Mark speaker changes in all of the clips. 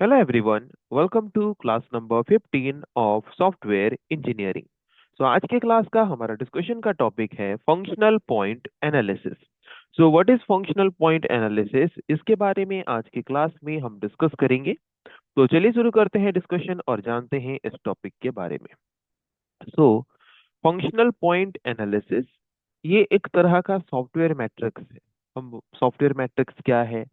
Speaker 1: Hello everyone, welcome to class number 15 of software engineering. आज के class का हमारा डिस्कशन का टॉपिक है functional point analysis. What is functional point analysis, इसके बारे में आज की क्लास में हम डिस्कस करेंगे। तो चलिए शुरू करते हैं डिस्कशन और जानते हैं इस टॉपिक के बारे में। सो फंक्शनल पॉइंट एनालिसिस ये एक तरह का सॉफ्टवेयर मैट्रिक्स है। हम सॉफ्टवेयर मैट्रिक्स क्या है,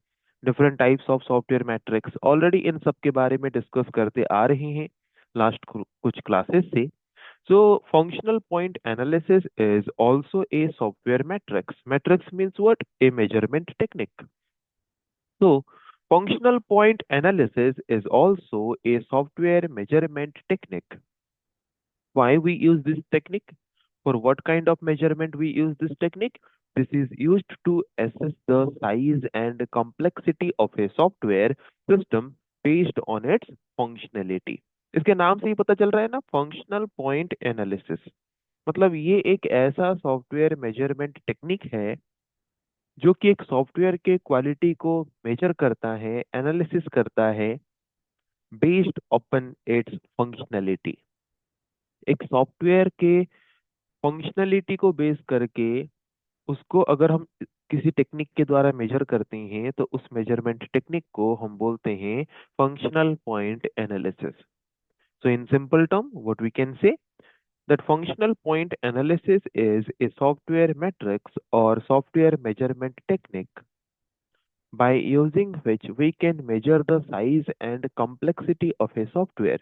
Speaker 1: different types of software matrix, already in सब के बारे में डिस्कस करते आ रहे हैं लास्ट कुछ क्लासेस से। So functional point analysis is also a software matrix. Matrix means what? A measurement technique. So functional point analysis is also a software measurement technique. Why we use this technique? For what kind of measurement we use this technique? This is used to assess the size and complexity of a software system based on its functionality. इसके नाम से ही पता चल रहा है ना, functional point analysis. मतलब ये एक ऐसा सॉफ्टवेयर मेजरमेंट टेक्निक है जो कि एक सॉफ्टवेयर के क्वालिटी को मेजर करता है, एनालिसिस करता है बेस्ड अपॉन इट्स फंक्शनैलिटी। एक सॉफ्टवेयर के फंक्शनैलिटी को बेस करके उसको अगर हम किसी टेक्निक के द्वारा मेजर करते हैं तो उस मेजरमेंट टेक्निक को हम बोलते हैं functional point analysis. So in simple term what we can say that functional point analysis is a software matrix or software measurement technique by using which we can measure the size and complexity of a software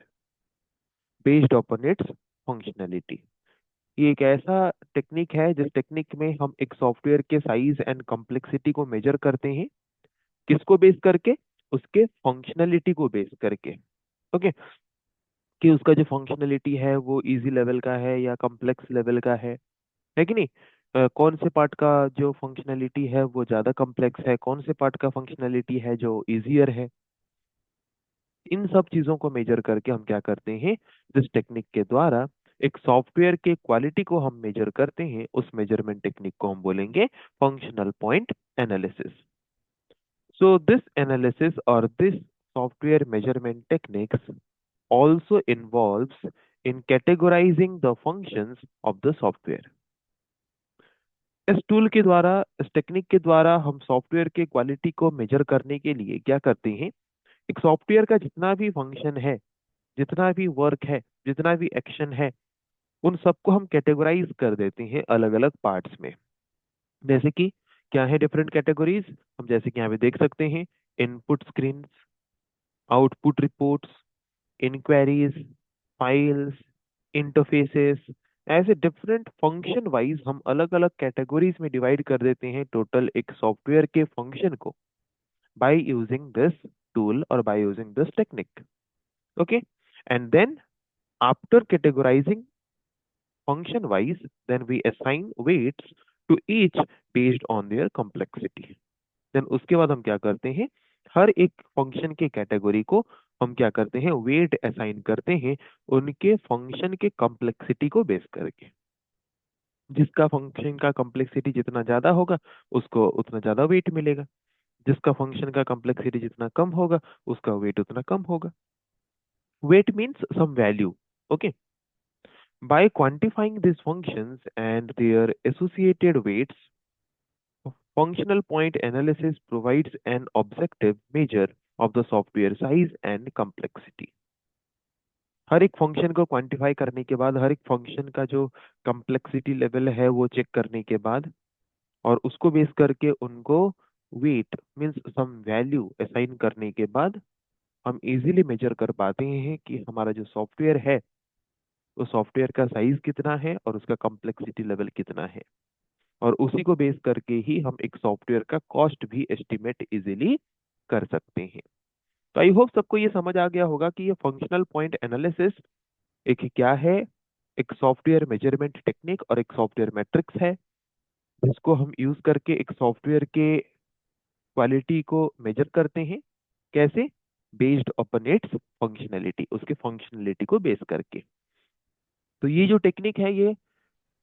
Speaker 1: based upon its functionality। ये एक ऐसा technique है जिस technique में हम एक software के size and complexity को मेजर करते हैं। किसको बेस करके? उसके फंक्शनैलिटी को बेस करके। ओके, कि उसका जो फंक्शनैलिटी है वो इजी लेवल का है या कॉम्प्लेक्स लेवल का है कि नहीं। कौन से पार्ट का जो फंक्शनैलिटी है वो ज्यादा कॉम्प्लेक्स है, कौन से पार्ट का फंक्शनैलिटी है जो इजियर है। इन सब चीजों को मेजर करके हम क्या करते हैं, जिस टेक्निक के द्वारा एक सॉफ्टवेयर के क्वालिटी को हम मेजर करते हैं उस मेजरमेंट टेक्निक को हम बोलेंगे functional point analysis. So this analysis और this software measurement techniques also involves in categorizing the functions of the software। इस टूल के द्वारा, इस टेक्निक के द्वारा हम सॉफ्टवेयर के क्वालिटी को मेजर करने के लिए क्या करते हैं, एक सॉफ्टवेयर का जितना भी फंक्शन है, जितना भी वर्क है, जितना भी एक्शन है, उन सबको हम कैटेगराइज कर देते हैं अलग अलग पार्ट्स में। जैसे कि क्या है डिफरेंट कैटेगरीज, हम जैसे कि यहाँ पे देख सकते हैं, input screen, output reports, inquiries, files, interfaces. ऐसे डिफरेंट फंक्शन वाइज हम अलग अलग कैटेगरीज में डिवाइड कर देते हैं टोटल एक सॉफ्टवेयर के फंक्शन को बाय यूजिंग दिस टूल और by using this technique. Okay, and then after categorising function wise, then we assign weights to each based on their complexity। Then उसके बाद हम क्या करते हैं, हर एक फंक्शन के कैटेगरी को हम क्या करते हैं, वेट असाइन करते हैं उनके फंक्शन के कॉम्प्लेक्सिटी को बेस करके। जिसका फंक्शन का कॉम्प्लेक्सिटी जितना ज्यादा होगा उसको उतना ज्यादा वेट मिलेगा, जिसका फंक्शन का कॉम्प्लेक्सिटी जितना कम होगा उसका वेट उतना कम होगा। Weight means some value. Okay, by quantifying these functions and their associated weights, functional point analysis provides an objective measure of the software size and complexity। हर एक फंक्शन को क्वांटिफाई करने के बाद, हर एक फंक्शन का जो कॉम्प्लेक्सिटी लेवल है वो चेक करने के बाद और उसको बेस करके उनको weight means some value assign करने के बाद हम इजीली मेजर कर पाते हैं कि हमारा जो सॉफ्टवेयर है वो सॉफ्टवेयर का साइज कितना है और उसका कॉम्प्लेक्सिटी लेवल कितना है। और उसी को बेस करके ही हम एक सॉफ्टवेयर का कॉस्ट भी एस्टिमेट इजीली कर सकते हैं। तो आई होप सबको ये समझ आ गया होगा कि ये फंक्शनल पॉइंट एनालिसिस एक क्या है, एक सॉफ्टवेयर मेजरमेंट टेक्निक और एक सॉफ्टवेयर मैट्रिक्स है जिसको हम यूज करके एक सॉफ्टवेयर के क्वालिटी को मेजर करते हैं। कैसे? बेस्ड अपॉन इट्स फंक्शनैलिटी, उसके फंक्शनैलिटी को बेस करके। तो ये जो टेक्निक है ये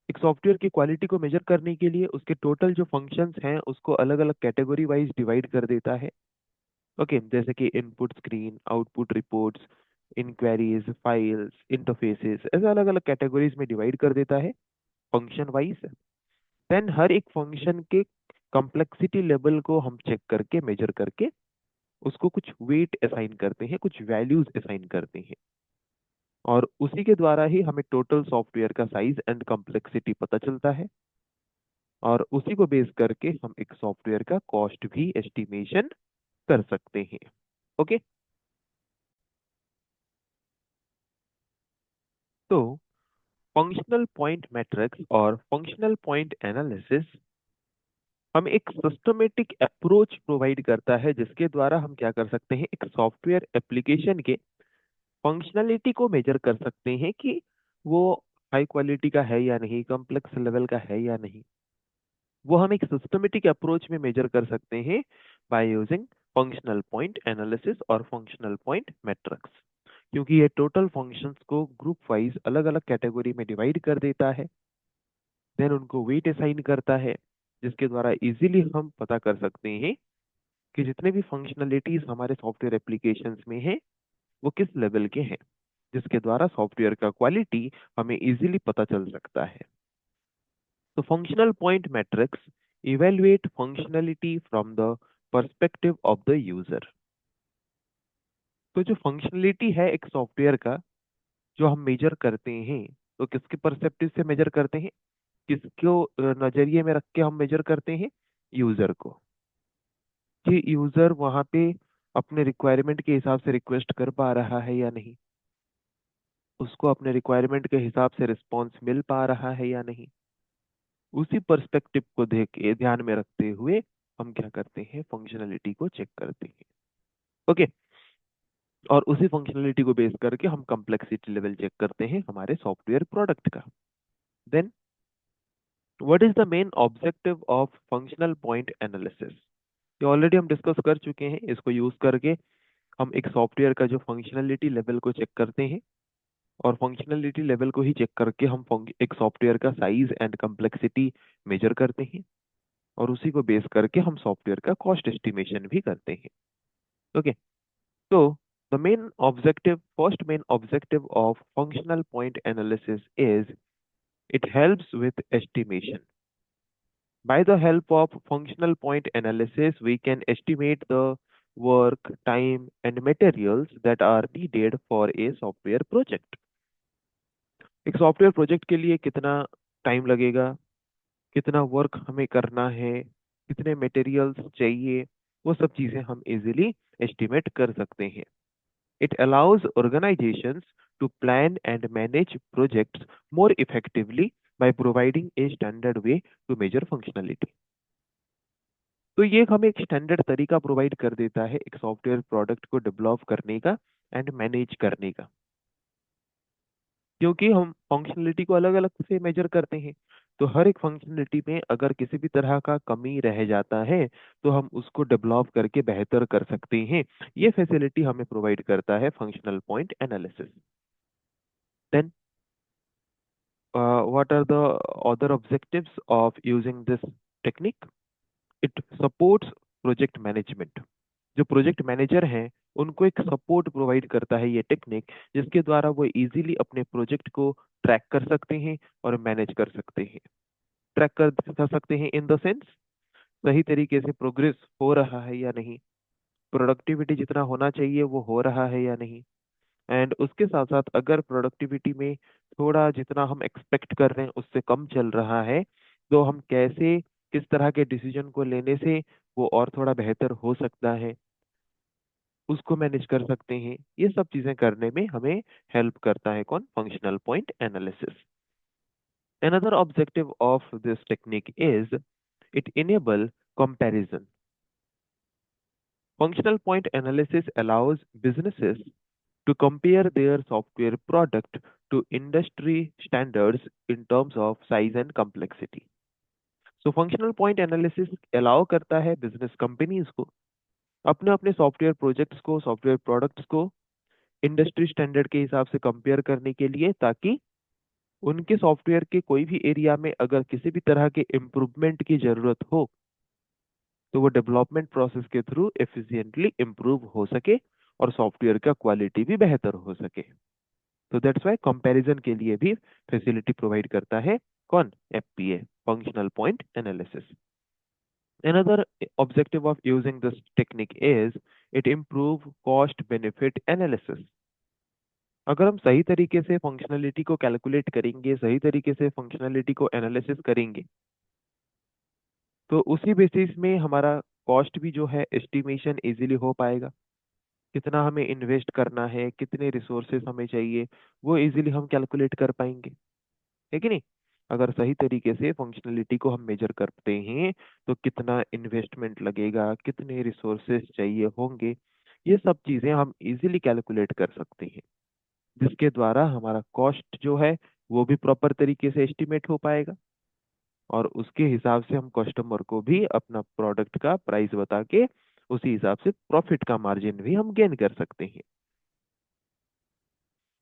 Speaker 1: एक सॉफ्टवेयर की क्वालिटी को मेजर करने के लिए उसके टोटल जो फंक्शंस हैं उसको अलग अलग कैटेगरी वाइज डिवाइड कर देता है। ओके, जैसे कि input screen, output reports, inquiries, files, interfaces, ऐसे अलग अलग कैटेगरीज में डिवाइड कर देता है फंक्शन वाइज। देन हर एक फंक्शन के कॉम्प्लेक्सिटी लेवल को हम चेक करके, मेजर करके उसको कुछ वेट असाइन करते हैं, कुछ वैल्यूज असाइन करते हैं, और उसी के द्वारा ही हमें टोटल सॉफ्टवेयर का साइज एंड कॉम्प्लेक्सिटी पता चलता है, और उसी को बेस करके हम एक सॉफ्टवेयर का कॉस्ट भी एस्टिमेशन कर सकते हैं। ओके, तो फंक्शनल पॉइंट मैट्रिक्स और फंक्शनल पॉइंट एनालिसिस हम एक सिस्टमेटिक अप्रोच प्रोवाइड करता है, जिसके द्वारा हम क्या कर सकते हैं, एक सॉफ्टवेयर एप्लीकेशन के फंक्शनैलिटी को मेजर कर सकते हैं कि वो हाई क्वालिटी का है या नहीं, कॉम्प्लेक्स लेवल का है या नहीं। वो हम एक सिस्टमेटिक अप्रोच में मेजर कर सकते हैं by using functional point analysis और फंक्शनल पॉइंट मैट्रिक्स, क्योंकि ये टोटल फंक्शंस को ग्रुप वाइज अलग अलग कैटेगरी में डिवाइड कर देता है, देन उनको वेट असाइन करता है, जिसके द्वारा इजीली हम पता कर सकते हैं कि जितने भी फंक्शनलिटीज हमारे सॉफ्टवेयर एप्लीकेशंस में हैं वो किस लेवल के हैं, जिसके द्वारा सॉफ्टवेयर का क्वालिटी हमें इजीली पता चल सकता है। तो functional point matrix evaluate functionality from the perspective of the user. तो जो फंक्शनलिटी है एक सॉफ्टवेयर का, जो हम मेजर करते हैं, तो किसके पर्सपेक्टिव से मेजर करते हैं, किसको नजरिए में रख के हम मेजर करते हैं, यूजर को, कि यूजर वहां पे अपने रिक्वायरमेंट के हिसाब से रिक्वेस्ट कर पा रहा है या नहीं, उसको अपने रिक्वायरमेंट के हिसाब से रिस्पॉन्स मिल पा रहा है या नहीं। उसी पर्सपेक्टिव को देख के, ध्यान में रखते हुए हम क्या करते हैं, फंक्शनलिटी को चेक करते हैं। ओके, और उसी फंक्शनलिटी को बेस करके हम कॉम्प्लेक्सिटी लेवल चेक करते हैं हमारे सॉफ्टवेयर प्रोडक्ट का। Then what is the main objective of functional point analysis. ये ऑलरेडी हम डिस्कस कर चुके हैं, इसको यूज करके हम एक सॉफ्टवेयर का जो फंक्शनलिटी लेवल को चेक करते हैं, और फंक्शनलिटी लेवल को ही चेक करके हम एक सॉफ्टवेयर का साइज एंड कॉम्प्लेक्सिटी मेजर करते हैं, और उसी को बेस करके हम सॉफ्टवेयर का कॉस्ट एस्टिमेशन भी करते हैं। ओके, तो the main objective, first main objective of functional point analysis is it helps with estimation. By the help of functional point analysis, we can estimate the work, time, and materials that are needed for a software project. एक software project के लिए कितना time लगेगा, कितना work हमें करना है, कितने मटेरियल्स चाहिए, वो सब चीजें हम इजीली एस्टिमेट कर सकते हैं। It allows organisations to plan and manage projects more effectively by providing a standard way to measure functionality. तो ये हमें एक स्टैंडर्ड तरीका प्रोवाइड कर देता है एक सॉफ्टवेयर प्रोडक्ट को डेवलप करने का एंड मैनेज करने का, क्योंकि हम फंक्शनलिटी को अलग अलग से मेजर करते हैं। तो हर एक फंक्शनलिटी में अगर किसी भी तरह का कमी रह जाता है, तो हम उसको डेवलप करके बेहतर कर सकते हैं। ये फैसिलिटी हमें प्रोवाइड करता है functional point analysis. Then what are the other objectives of using this technique? It supports project management. जो प्रोजेक्ट मैनेजर हैं उनको एक सपोर्ट प्रोवाइड करता है ये टेक्निक, जिसके द्वारा वो इजीली अपने प्रोजेक्ट को ट्रैक कर सकते हैं और मैनेज कर सकते हैं। ट्रैक कर सकते हैं इन द सेंस, सही तरीके से प्रोग्रेस हो रहा है या नहीं, प्रोडक्टिविटी जितना होना चाहिए वो हो रहा है या नहीं, एंड उसके साथ साथ अगर प्रोडक्टिविटी में थोड़ा जितना हम एक्सपेक्ट कर रहे हैं उससे कम चल रहा है, तो हम कैसे, किस तरह के डिसीजन को लेने से वो और थोड़ा बेहतर हो सकता है, उसको मैनेज कर सकते हैं। ये सब चीजें करने में हमें हेल्प करता है कौन, functional point analysis. Another objective of this technique is it enable comparison. Functional point analysis allows businesses to compare their software product to industry standards in terms of size and complexity. So functional point analysis allow करता है business companies को अपने अपने software projects को, software products को industry standard के हिसाब से कंपेयर करने के लिए, ताकि उनके सॉफ्टवेयर के कोई भी एरिया में अगर किसी भी तरह के इम्प्रूवमेंट की जरूरत हो, तो वो डेवलपमेंट प्रोसेस के थ्रू एफिशिएंटली इम्प्रूव हो सके और सॉफ्टवेयर का क्वालिटी भी बेहतर हो सके। तो दैट्स वाई कंपैरिजन के लिए भी फैसिलिटी प्रोवाइड करता है कौन? FPA, functional point analysis. Another objective of using this technique is it improve cost benefit analysis। अगर हम सही तरीके से फंक्शनलिटी को कैलकुलेट करेंगे, सही तरीके से फंक्शनलिटी को एनालिसिस करेंगे, तो उसी बेसिस में हमारा कॉस्ट भी जो है एस्टिमेशन इजीली हो पाएगा। कितना हमें इन्वेस्ट करना है, कितने रिसोर्सेस हमें चाहिए, वो इजीली हम कैलकुलेट कर पाएंगे, है कि नहीं? अगर सही तरीके से फंक्शनलिटी को हम मेजर करते हैं तो कितना इन्वेस्टमेंट लगेगा, कितने रिसोर्सेज चाहिए होंगे, ये सब चीजें हम इजीली कैलकुलेट कर सकते हैं, जिसके द्वारा हमारा कॉस्ट जो है वो भी प्रॉपर तरीके से एस्टिमेट हो पाएगा और उसके हिसाब से हम कस्टमर को भी अपना प्रोडक्ट का प्राइस बता के उसी हिसाब से प्रॉफिट का मार्जिन भी हम गेन कर सकते हैं।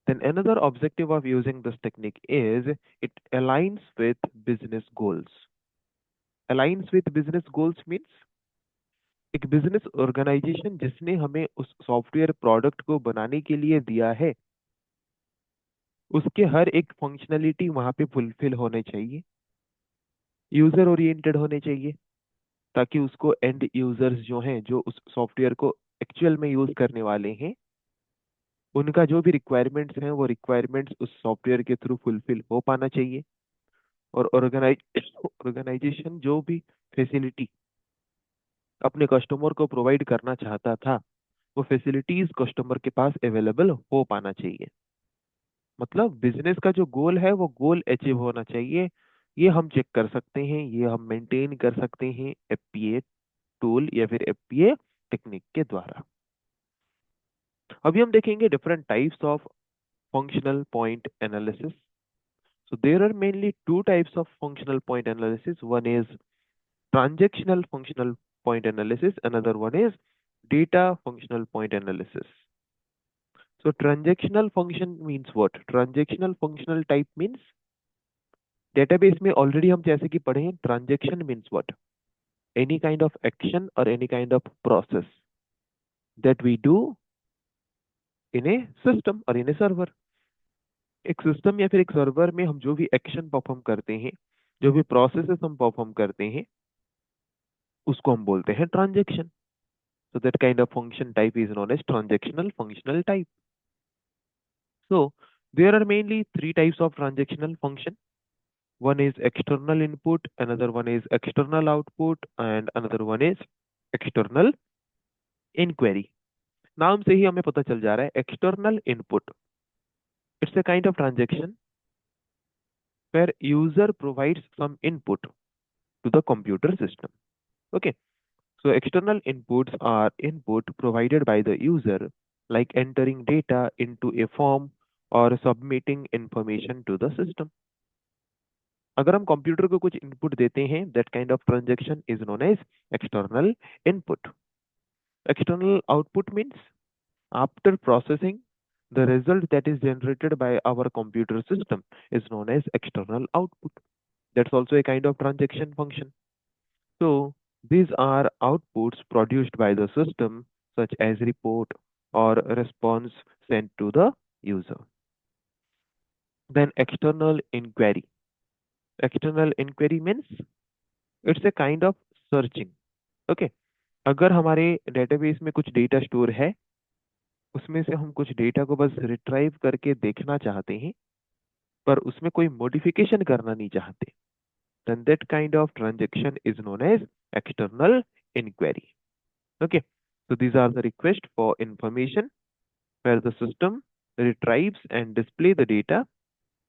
Speaker 1: Then another objective of using this technique is it aligns with business goals। Aligns with business goals means एक बिजनेस ऑर्गेनाइजेशन जिसने हमें उस सॉफ्टवेयर प्रोडक्ट को बनाने के लिए दिया है, उसके हर एक फंक्शनलिटी वहां पे फुलफिल होने चाहिए, यूजर ओरिएंटेड होने चाहिए, ताकि उसको एंड यूजर्स जो हैं, जो उस सॉफ्टवेयर को एक्चुअल में यूज करने वाले हैं, उनका जो भी रिक्वायरमेंट्स हैं वो रिक्वायरमेंट्स उस सॉफ्टवेयर के थ्रू फुलफिल हो पाना चाहिए। और ऑर्गेनाइजेशन जो भी फैसिलिटी अपने कस्टमर को प्रोवाइड करना चाहता था, वो फैसिलिटीज कस्टमर के पास अवेलेबल हो पाना चाहिए। मतलब बिजनेस का जो गोल है वो गोल अचीव होना चाहिए। ये हम चेक कर सकते हैं, ये हम मेंटेन कर सकते हैं एफपीए टूल या फिर एफपीए टेक्निक के द्वारा। अभी हम देखेंगे different types of functional point analysis. So there are mainly two types of functional point analysis. One is transactional functional point analysis, another one is data functional point analysis। So transactional function means what? Transactional functional type means database में already हम जैसे कि पढ़े हैं, transaction means what? Any kind of action or any kind of process that we do in a system or in a server। एक system या फिर एक सर्वर में हम जो भी एक्शन परफॉर्म करते हैं, जो भी प्रोसेसेस हम परफॉर्म करते हैं, उसको हम बोलते हैं transaction. So that kind of function type is known as transactional functional type। So there are mainly three types of transactional function. One is external input, another one is external output, and another one is external inquiry। नाम से ही हमें पता चल जा रहा है external input, it's a kind of transaction where user provides some input to the computer system। Okay, so external inputs are input provided by the user, like entering data into a form or submitting information to the system। अगर हम computer को कुछ input देते हैं, that kind of transaction is known as external input. External output means after processing the result that is generated by our computer system is known as external output। That's also a kind of transaction function। So these are outputs produced by the system, such as report or response sent to the user। Then external inquiry। External inquiry means it's a kind of searching। Okay, अगर हमारे database में कुछ data store है, उसमें से हम कुछ data को बस रिट्राइव करके देखना चाहते हैं, पर उसमें कोई मॉडिफिकेशन करना नहीं चाहते, then that kind of transaction is known as external inquiry। Okay, so these are the request for information where the system retrieves and display the data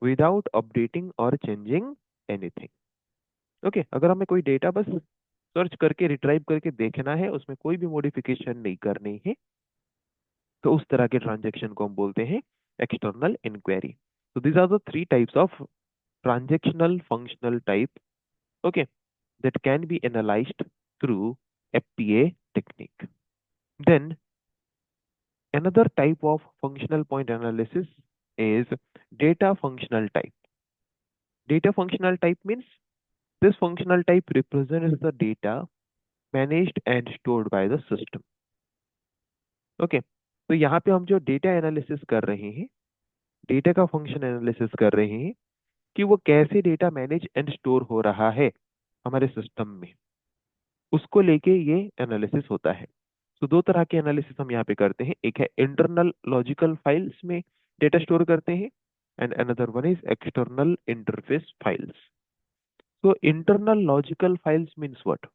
Speaker 1: without updating or changing anything। Okay, अगर हमें कोई data bus search करके retrieve करके देखना है, उसमें कोई भी मॉडिफिकेशन नहीं करनी है, तो उस तरह के ट्रांजेक्शन को हम बोलते हैं एक्सटर्नल इंक्वायरी। तो these are the three types of transactional functional type, okay, that can be analysed through FPA technique. Then another type of functional point analysis is data functional type। Data functional type means this functional type represents the data managed and stored by the system. Okay, तो यहाँ पे हम जो data analysis कर रहे हैं, data का function analysis कर रहे हैं कि वो कैसे डेटा मैनेज एंड स्टोर हो रहा है हमारे सिस्टम में, उसको लेके ये एनालिसिस होता है। तो दो तरह के एनालिसिस हम यहाँ पे करते हैं, एक है इंटरनल लॉजिकल फाइल्स में डेटा स्टोर करते हैं, and another one is external interface files. तो internal logical files means what?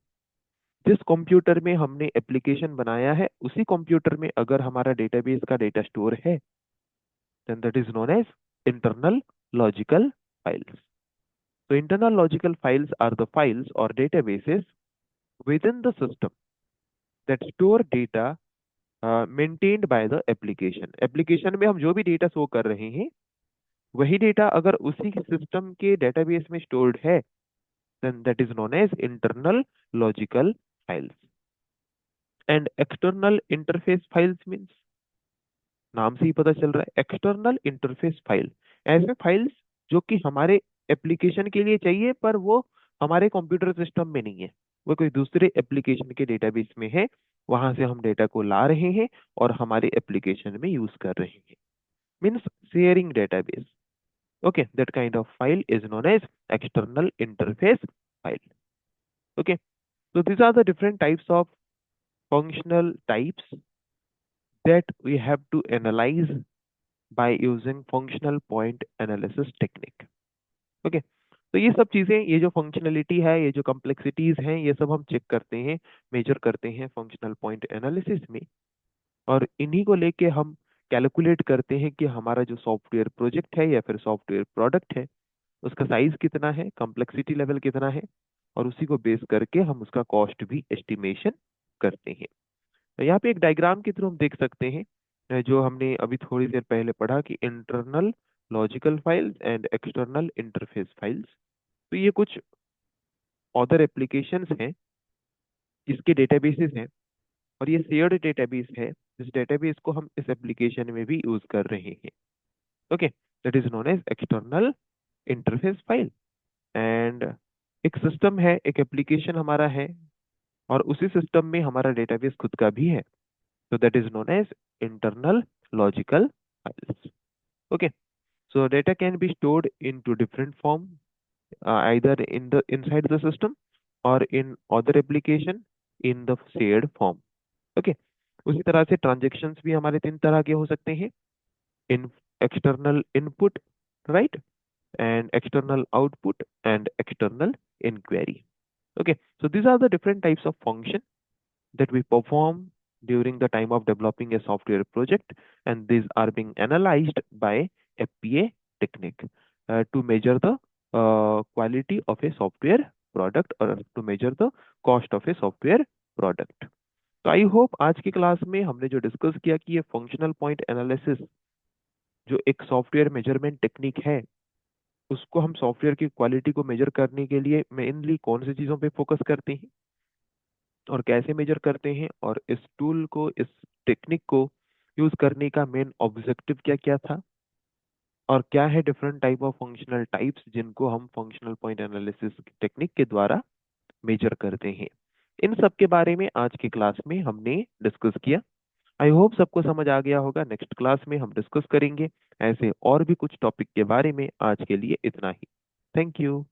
Speaker 1: जिस कंप्यूटर में हमने एप्लीकेशन बनाया है उसी कंप्यूटर में अगर हमारा डेटाबेस का डेटा स्टोर है, then that is known as internal logical files. So internal logical files are the files or databases within the system that store data maintained by the application. Application में हम जो भी data show कर रहे हैं वही data अगर उसी सिस्टम के डेटाबेस में स्टोर्ड है, then that is known as internal logical files. And external interface files means, नाम से ही पता चल रहा है, एक्सटर्नल इंटरफेस फाइल, ऐसे फाइल्स जो कि हमारे एप्लीकेशन के लिए चाहिए पर वो हमारे कंप्यूटर सिस्टम में नहीं है, वो कोई दूसरे एप्लीकेशन के डेटाबेस में है, वहां से हम डेटा को ला रहे हैं और हमारे एप्लीकेशन में यूज कर रहे हैं, means sharing database. Okay, that kind of file is known as external interface file. Okay, so these are the different types of functional types that we have to analyze by using functional point analysis technique. Okay, तो ये सब चीजें, ये जो functionality है, ये जो complexities हैं, ये सब हम चेक करते हैं, मेजर करते हैं फंक्शनल पॉइंट एनालिसिस में, और इन्हीं को लेके हम कैलकुलेट करते हैं कि हमारा जो सॉफ्टवेयर प्रोजेक्ट है या फिर सॉफ्टवेयर प्रोडक्ट है उसका साइज कितना है, कॉम्प्लेक्सिटी लेवल कितना है, और उसी को बेस करके हम उसका कॉस्ट भी एस्टिमेशन करते हैं। तो यहाँ पे एक डायग्राम के थ्रू हम देख सकते हैं जो हमने अभी थोड़ी देर पहले पढ़ा कि internal logical files and external interface files. तो ये कुछ अदर एप्लीकेशंस हैं जिसके डेटाबेसेस हैं, और ये शेयर्ड डेटाबेस है, इस डेटाबेस को हम इस एप्लीकेशन में भी यूज कर रहे हैं। Okay, that is known as external interface file. And एक सिस्टम है, एक एप्लीकेशन हमारा है, और उसी सिस्टम में हमारा डेटाबेस खुद का भी है, so that is known as internal logical files. Okay, so data can be stored into different form, either in the inside the system or in other application in the shared form. Okay, उसी तरह से transactions भी हमारे तीन तरह के हो सकते हैं, in external input, right, and external output and external inquiry. Okay, so these are the different types of function that we perform during the time of developing a software project, and these are being analyzed by FPA technique to measure the quality of a software product or to measure the cost of a software product. तो I hope आज की class में हमने जो discuss किया कि ये functional point analysis जो एक सॉफ्टवेयर मेजरमेंट टेक्निक है, उसको हम सॉफ्टवेयर की क्वालिटी को मेजर करने के लिए मेनली कौन सी चीज़ों पे फोकस करते हैं और कैसे मेजर करते हैं, और इस टूल को, इस टेक्निक को यूज करने का मेन ऑब्जेक्टिव क्या क्या था, और क्या है different type of functional types जिनको हम फंक्शनल पॉइंट एनालिसिस टेक्निक के द्वारा मेजर करते हैं। इन सब के बारे में आज की क्लास में हमने डिस्कस किया। आई होप सबको समझ आ गया होगा। नेक्स्ट क्लास में हम डिस्कस करेंगे ऐसे और भी कुछ टॉपिक के बारे में। आज के लिए इतना ही। Thank you.